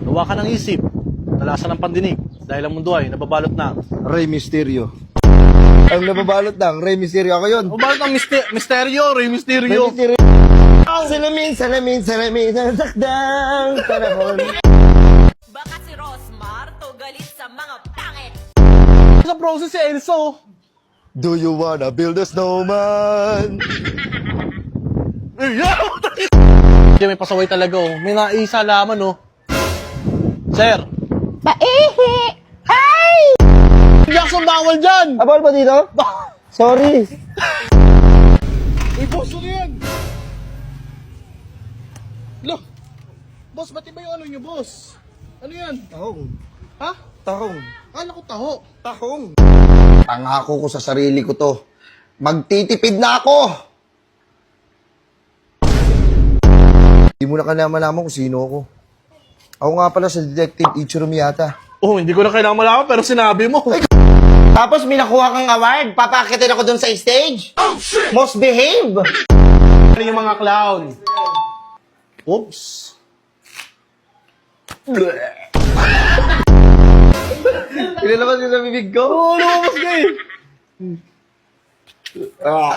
Gawa ka ng isip. Talasan ng pandinig. Dahil ang mundo ay nababalot na. Rey Mysterio. Ang nababalot ng Rey Mysterio. Ako yun. Nababalot ng misteryo, Rey Rey Mysterio. Mysterio. Salamin, ang sakdang panahon. Baka si Rosmar to galit sa mga pangit. Sa process si Elso. Do you wanna build a snowman? May pasaway talaga oh. May naisa laman oh. Sir. Maihi! Ay! Jackson bawal dyan. Abal ba dito? Sorry. Uy, boss, ano yan? Lo. Boss, ba't iba yung ano nyo, boss? Ano yan? Tahong. Ha? Tahong. Kala ko taho. Tahong. Pangako ko sa sarili ko to. Magtitipid na ako! Hindi mo na malaman kung sino ako. Ako nga pala sa Detective Ichiro Miyata. Oh, hindi ko na kailangan malaman pero sinabi mo. Tapos may nakuha kang award. Papakitin ako dun sa stage. Oh, shit! Most behave! Ano yung mga clown? Oops. Pinalabas ko sa bibig ko. Oo, lumabas ka eh. Ah.